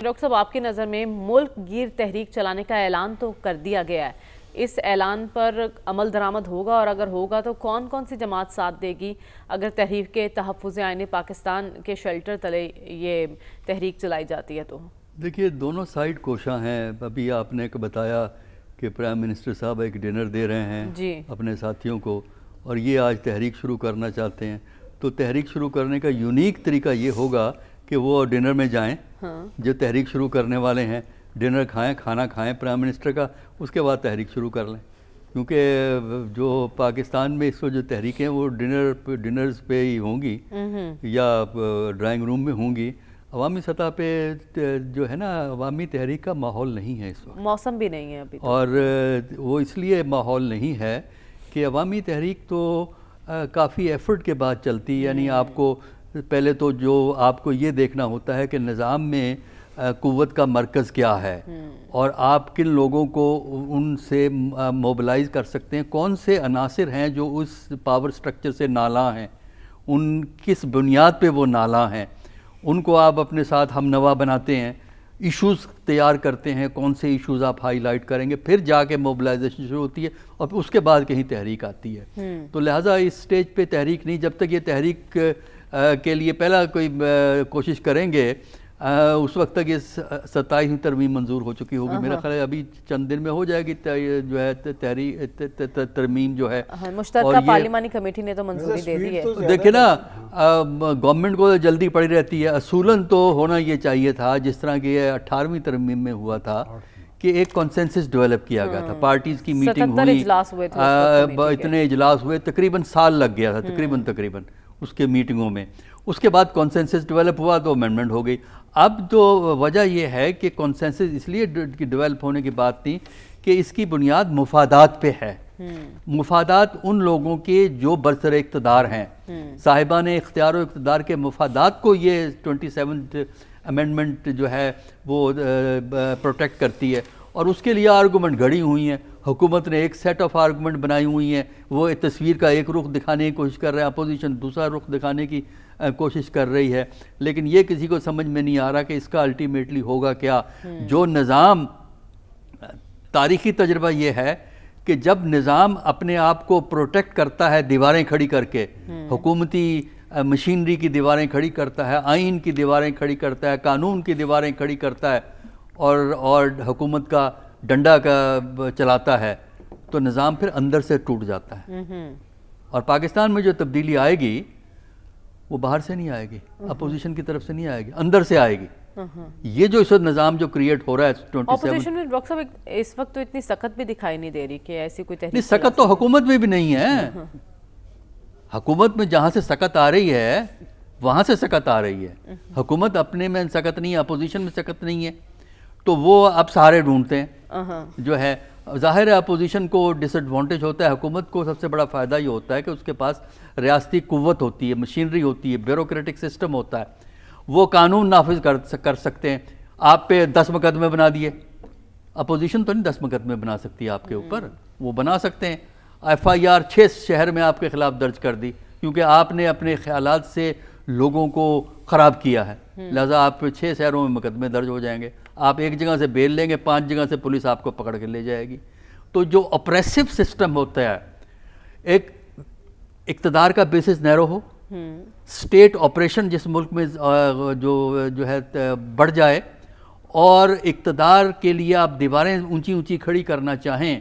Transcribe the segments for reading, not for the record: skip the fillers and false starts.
Doctor صاحب آپ کی نظر میں ملک گیر تحریک چلانے کا اعلان تو کر دیا گیا ہے، اس اعلان پر عمل درآمد ہوگا اور اگر ہوگا تو کون کون سی جماعت ساتھ دے گی اگر تحریک کے تحفظ آئین پاکستان کے شیلٹر تلے یہ تحریک چلائی جاتی ہے تو؟ دیکھیے دونوں سائیڈ کوشاں ہیں. ابھی آپ نے بتایا کہ پرائم منسٹر صاحب ایک ڈنر دے رہے ہیں اپنے ساتھیوں کو اور یہ آج تحریک شروع کرنا چاہتے ہیں. تو تحریک شروع کرنے کا یونیک طریقہ یہ ہوگا کہ وہ ڈنر میں جائیں، جو تحریک شروع کرنے والے ہیں ڈنر کھائیں، کھانا کھائیں پرائم منسٹر کا، اس کے بعد تحریک شروع کر لیں. کیونکہ جو پاکستان میں اس وقت جو تحریکیں وہ ڈنرز پہ ہی ہوں گی یا ڈرائنگ روم میں ہوں گی. عوامی سطح پہ جو ہے نا عوامی تحریک کا ماحول نہیں ہے اس وقت، موسم بھی نہیں ہے ابھی اور وہ اس لیے ماحول نہیں ہے کہ عوامی تحریک تو کافی ایفرٹ کے بعد چلتی. یعنی آپ کو پہلے تو جو آپ کو یہ دیکھنا ہوتا ہے کہ نظام میں قوت کا مرکز کیا ہے اور آپ کن لوگوں کو ان سے موبلائز کر سکتے ہیں، کون سے عناصر ہیں جو اس پاور سٹرکچر سے نالاں ہیں، ان کس بنیاد پہ وہ نالاں ہیں، ان کو آپ اپنے ساتھ ہم نوا بناتے ہیں، ایشوز تیار کرتے ہیں، کون سے ایشوز آپ ہائی لائٹ کریں گے، پھر جا کے موبلائزیشن شروع ہوتی ہے اور اس کے بعد کہیں تحریک آتی ہے. تو لہٰذا اس سٹیج پہ تحریک نہیں، جب تک یہ تحریک کے لیے پہلا کوئی کوشش کریں گے اس وقت تک یہ 27ویں ترمیم منظور ہو چکی ہوگی. میرا خیال ہے ابھی چند دن میں ہو جائے گی جو ہے ترمیم جو ہے. مشترکہ پارلیمانی کمیٹی نے تو منظوری دے دی ہے. دیکھیں نا گورنمنٹ کو جلدی پڑی رہتی ہے. اصولاً تو ہونا یہ چاہیے تھا جس طرح کہ یہ 18ویں ترمیم میں ہوا تھا کہ ایک کنسنسس ڈیولپ کیا گیا تھا، پارٹیز کی میٹنگ ہوئی، اتنے اجلاس ہوئے، تقریباً سال لگ گیا تھا تقریباً اس کے میٹنگوں میں. اس کے بعد کنسنسس ڈیولپ ہوا تو امینڈمنٹ ہو گئی. اب تو وجہ یہ ہے کہ کنسنسس اس لیے ڈیولپ ہونے کی بات تھی کہ اس کی بنیاد مفادات پہ ہے. مفادات ان لوگوں کے جو برسر اقتدار ہیں، صاحبان اختیار و اقتدار کے مفادات کو یہ 27 امینڈمنٹ جو ہے وہ پروٹیکٹ کرتی ہے اور اس کے لیے آرگومنٹ گھڑی ہوئی ہیں. حکومت نے ایک سیٹ آف آرگومنٹ بنائی ہوئی ہیں، وہ تصویر کا ایک رخ دکھانے کی کوشش کر رہے ہیں، اپوزیشن دوسرا رخ دکھانے کی کوشش کر رہی ہے. لیکن یہ کسی کو سمجھ میں نہیں آ رہا کہ اس کا الٹیمیٹلی ہوگا کیا. جو نظام تاریخی تجربہ یہ ہے کہ جب نظام اپنے آپ کو پروٹیکٹ کرتا ہے دیواریں کھڑی کر کے، حکومتی مشینری کی دیواریں کھڑی کرتا ہے، آئین کی دیواریں کھڑی کرتا ہے، قانون کی دیواریں کھڑی کرتا ہے اور حکومت کا ڈنڈا کا چلاتا ہے، تو نظام پھر اندر سے ٹوٹ جاتا ہے. اور پاکستان میں جو تبدیلی آئے گی وہ باہر سے نہیں آئے گی، اپوزیشن کی طرف سے نہیں آئے گی، اندر سے آئے گی. یہ جو اس وقت نظام جو کریٹ ہو رہا ہے 27 اپوزیشن میں ڈاکٹر صاحب اس وقت تو اتنی سخت بھی دکھائی نہیں دے رہی کہ ایسی کوئی تحریک. نہیں، سخت تو حکومت میں بھی نہیں ہے. حکومت میں جہاں سے سخت آ رہی ہے وہاں سے سخت آ رہی ہے. حکومت اپنے میں سخت نہیں ہے، اپوزیشن میں سخت نہیں ہے، تو وہ اب سہارے ڈھونڈتے ہیں. جو ہے ظاہر ہے اپوزیشن کو ڈس ایڈوانٹیج ہوتا ہے، حکومت کو سب سے بڑا فائدہ یہ ہوتا ہے کہ اس کے پاس ریاستی قوت ہوتی ہے، مشینری ہوتی ہے، بیوروکریٹک سسٹم ہوتا ہے، وہ قانون نافذ کر سکتے ہیں. آپ پہ 10 مقدمے بنا دیے، اپوزیشن تو نہیں 10 مقدمے بنا سکتی آپ کے اوپر، وہ بنا سکتے ہیں. FIR 6 شہر میں آپ کے خلاف درج کر دی کیونکہ آپ نے اپنے خیالات سے لوگوں کو خراب کیا ہے، لہذا آپ 6 شہروں میں مقدمے درج ہو جائیں گے. آپ ایک جگہ سے بیل لیں گے، 5 جگہ سے پولیس آپ کو پکڑ کے لے جائے گی. تو جو اپریسو سسٹم ہوتا ہے، ایک اقتدار کا بیسس نیرو ہو، سٹیٹ آپریشن جس ملک میں جو ہے بڑھ جائے اور اقتدار کے لیے آپ دیواریں اونچی اونچی کھڑی کرنا چاہیں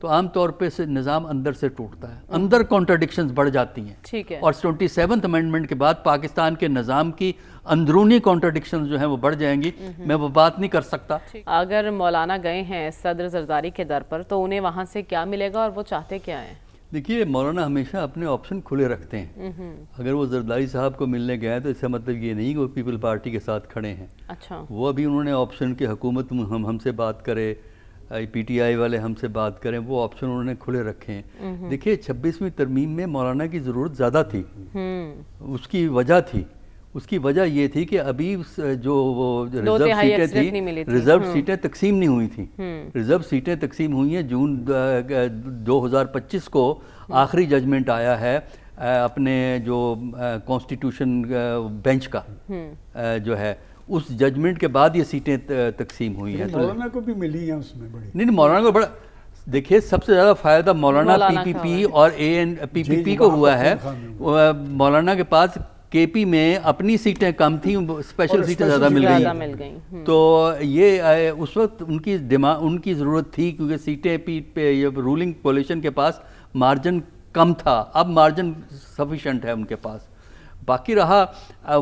تو عام طور پہ نظام اندر سے ٹوٹتا ہے، اندر کانٹرڈکشنز بڑھ جاتی ہیں. اور 27 امینڈمنٹ کے بعد پاکستان کے نظام کی اندرونی کانٹرڈکشنز جو ہیں وہ بڑھ جائیں گی. میں وہ بات نہیں کر سکتا. اگر مولانا گئے ہیں صدر زرداری کے در پر تو انہیں وہاں سے کیا ملے گا اور وہ چاہتے کیا ہیں؟ دیکھیے مولانا ہمیشہ اپنے آپشن کھلے رکھتے ہیں. اگر وہ زرداری صاحب کو ملنے گئے ہیں تو اس کا مطلب یہ نہیں کہ وہ پیپل پارٹی کے ساتھ کھڑے ہیں. اچھا، وہ ابھی انہوں نے آپشن کہ حکومت ہم سے بات کرے، PTI والے ہم سے بات کریں، وہ آپشن انہوں نے کھلے رکھے ہیں. دیکھیے 26ویں ترمیم میں مولانا کی ضرورت زیادہ تھی. اس کی وجہ تھی، اس کی وجہ یہ تھی کہ ابھی جو وہ ریزرو سیٹیں تقسیم نہیں ہوئی تھیں. ریزرو سیٹیں تقسیم ہوئی ہیں جون 2025 کو. آخری ججمنٹ آیا ہے اپنے جو کانسٹیٹیوشن بینچ کا جو ہے اس ججمنٹ کے بعد یہ سیٹیں تقسیم ہوئی ہیں. مولانا کو بھی ملی ہیں اس میں بڑی. نہیں, مولانا کو بڑا دیکھیے سب سے زیادہ فائدہ مولانا PPP اور PPP کو ہوا ہے. مولانا کے پاس KP میں اپنی سیٹیں کم تھیں, اسپیشل سیٹیں زیادہ مل گئیں. تو یہ اس وقت ان کی ضرورت تھی کیونکہ سیٹیں رولنگ کولیشن کے پاس مارجن کم تھا. اب مارجن سفیشینٹ ہے ان کے پاس. باقی رہا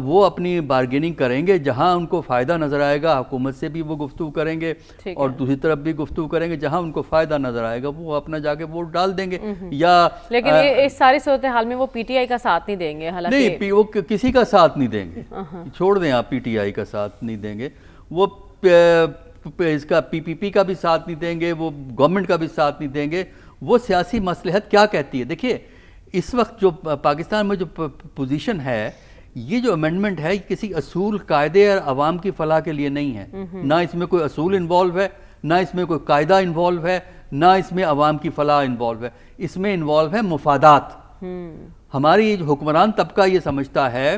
وہ اپنی بارگیننگ کریں گے, جہاں ان کو فائدہ نظر آئے گا حکومت سے بھی وہ گفتگو کریں گے اور دوسری طرف بھی گفتگو کریں گے. جہاں ان کو فائدہ نظر آئے گا وہ اپنا جا کے ووٹ ڈال دیں گے. یا لیکن اس ساری صورتحال میں وہ PTI کا ساتھ نہیں دیں گے. نہیں, وہ کسی کا ساتھ نہیں دیں گے. چھوڑ دیں آپ, PTI کا ساتھ نہیں دیں گے. وہ اس کا PPP کا بھی ساتھ نہیں دیں گے, وہ گورنمنٹ کا بھی ساتھ نہیں دیں گے. وہ سیاسی مصلحت کیا کہتی ہے؟ دیکھیے اس وقت جو پاکستان میں جو پوزیشن ہے, یہ جو امینڈمنٹ ہے کسی اصول قاعدے اور عوام کی فلاح کے لیے نہیں ہے. نہ اس میں کوئی اصول انوالو ہے, نہ اس میں کوئی قاعدہ انوالو ہے, نہ اس میں عوام کی فلاح انوالو ہے. اس میں انوالو ہے مفادات. ہماری حکمران طبقہ یہ سمجھتا ہے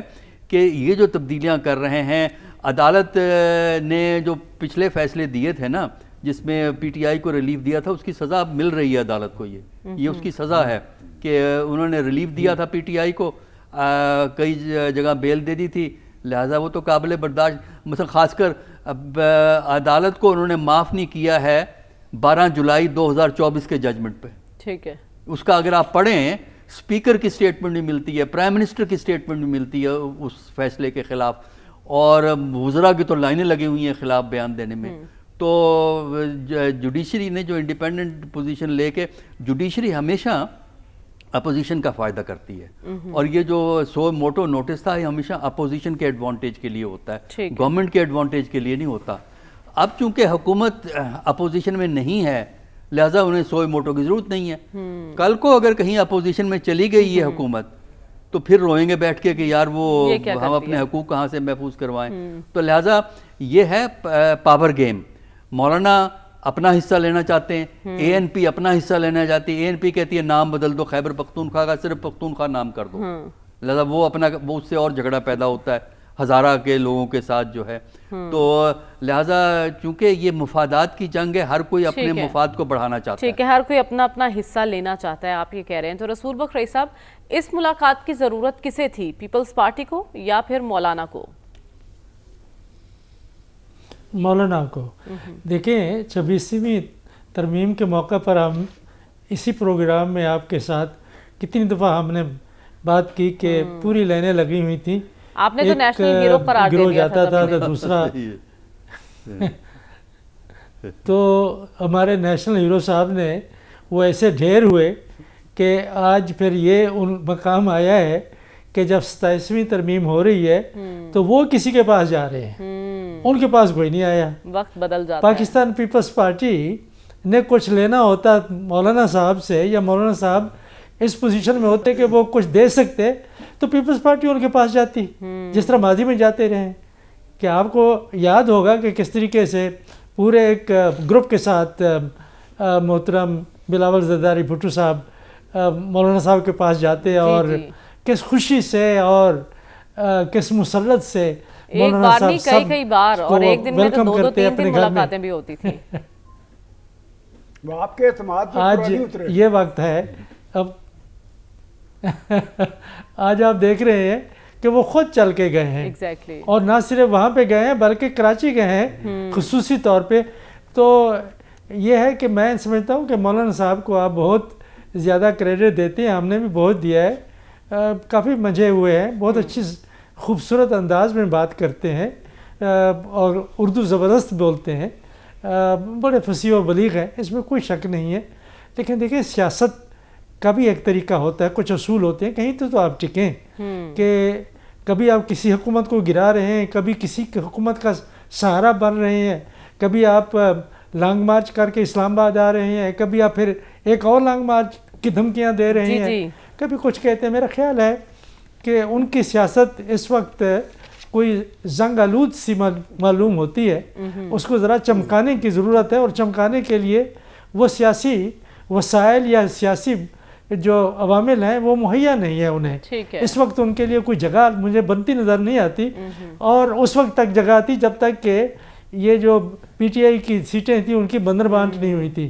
کہ یہ جو تبدیلیاں کر رہے ہیں, عدالت نے جو پچھلے فیصلے دیے تھے نا جس میں PTI کو ریلیف دیا تھا, اس کی سزا مل رہی ہے عدالت کو. یہ اس کی سزا ہے کہ انہوں نے ریلیف دیا تھا PTI کو, کئی جگہ بیل دے دی تھی, لہٰذا وہ تو قابل برداشت. مثلا خاص کر عدالت کو انہوں نے معاف نہیں کیا ہے 12 جولائی 2024 کے ججمنٹ پہ. ٹھیک ہے, اس کا اگر آپ پڑھیں اسپیکر کی سٹیٹمنٹ نہیں ملتی ہے, پرائم منسٹر کی سٹیٹمنٹ نہیں ملتی ہے اس فیصلے کے خلاف, اور وزراء کی تو لائنیں لگی ہوئی ہیں خلاف بیان دینے میں. تو جوڈیشری نے جو انڈیپینڈنٹ پوزیشن لے کے, جوڈیشری ہمیشہ اپوزیشن کا فائدہ کرتی ہے, اور یہ جو سو موٹو نوٹس تھا یہ ہمیشہ اپوزیشن کے ایڈوانٹیج کے لیے ہوتا ہے, گورنمنٹ کے ایڈوانٹیج کے لیے نہیں ہوتا. اب چونکہ حکومت اپوزیشن میں نہیں ہے لہٰذا انہیں سو موٹو کی ضرورت نہیں ہے. کل کو اگر کہیں اپوزیشن میں چلی گئی یہ حکومت تو پھر روئیں گے بیٹھ کے کہ یار وہ ہم اپنے حقوق کہاں سے محفوظ کروائیں. تو لہٰذا یہ ہے پاور گیم. مولانا اپنا حصہ لینا چاہتے ہیں, ANP اپنا حصہ لینا چاہتی ہے. ANP کہتی ہے نام بدل دو, خیبر پختونخوا کا صرف پختونخوا نام کر دو. لہذا وہ اس سے اور جھگڑا پیدا ہوتا ہے ہزارہ کے لوگوں کے ساتھ جو ہے. تو لہذا چونکہ یہ مفادات کی جنگ ہے, ہر کوئی اپنے مفاد کو بڑھانا چاہتا ہے. ٹھیک ہے, ہر کوئی اپنا اپنا حصہ لینا چاہتا ہے, آپ یہ کہہ رہے ہیں. تو رسول بخش رئیس صاحب, اس ملاقات کی ضرورت کسے تھی, پیپلز پارٹی کو یا پھر مولانا کو؟ مولانا کو. دیکھیں 26ویں ترمیم کے موقع پر ہم اسی پروگرام میں آپ کے ساتھ کتنی دفعہ ہم نے بات کی کہ پوری لائنیں لگی ہوئی تھیں. آپ نے تو نیشنل ہیرو قرار دے دیا جاتا تھا تو دوسرا تو ہمارے نیشنل ہیرو صاحب نے وہ ایسے ڈھیر ہوئے کہ آج پھر یہ ان مقام آیا ہے کہ جب 27ویں ترمیم ہو رہی ہے تو وہ کسی کے پاس جا رہے ہیں, ان کے پاس کوئی نہیں آیا. وقت بدل جاتا ہے. پاکستان پیپلز پارٹی نے کچھ لینا ہوتا مولانا صاحب سے, یا مولانا صاحب اس پوزیشن میں ہوتے کہ وہ کچھ دے سکتے تو پیپلز پارٹی ان کے پاس جاتی, جس طرح ماضی میں جاتے رہے. کہ آپ کو یاد ہوگا کہ کس طریقے سے پورے ایک گروپ کے ساتھ محترم بلاول زرداری بھٹو صاحب مولانا صاحب کے پاس جاتے اور کس خوشی سے اور کس مسرت سے ایک بار نہیں کئی بار, اور ایک دن میں تو 2-3 ملاقاتیں بھی ہوتی تھیں. وہ آپ کے اعتماد پر آج یہ وقت ہے, اب آج آپ دیکھ رہے ہیں کہ وہ خود چل کے گئے ہیں, اور نہ صرف وہاں پہ گئے ہیں بلکہ کراچی گئے ہیں خصوصی طور پہ. تو یہ ہے کہ میں سمجھتا ہوں کہ مولانا صاحب کو آپ بہت زیادہ کریڈٹ دیتے ہیں, ہم نے بھی بہت دیا ہے, کافی مزے ہوئے ہیں, بہت اچھی خوبصورت انداز میں بات کرتے ہیں اور اردو زبردست بولتے ہیں, بڑے فصیح و بلیغ ہیں, اس میں کوئی شک نہیں ہے. لیکن دیکھیں سیاست کا بھی ایک طریقہ ہوتا ہے, کچھ اصول ہوتے ہیں, کہیں تو آپ ٹکیں کہ کبھی آپ کسی حکومت کو گرا رہے ہیں, کبھی کسی حکومت کا سہارا بن رہے ہیں, کبھی آپ لانگ مارچ کر کے اسلام آباد آ رہے ہیں, کبھی آپ پھر ایک اور لانگ مارچ کی دھمکیاں دے رہے ہیں, کبھی کچھ کہتے ہیں. میرا خیال ہے کہ ان کی سیاست اس وقت کوئی زنگ آلود سی معلوم ہوتی ہے, اس کو ذرا چمکانے کی ضرورت ہے, اور چمکانے کے لیے وہ سیاسی وسائل یا سیاسی جو عوامل ہیں وہ مہیا نہیں ہے انہیں. اس وقت ان کے لیے کوئی جگہ مجھے بنتی نظر نہیں آتی, اور اس وقت تک جگہ آتی جب تک کہ یہ جو پی ٹی آئی کی سیٹیں تھیں ان کی بندر بانٹ نہیں ہوئی تھی.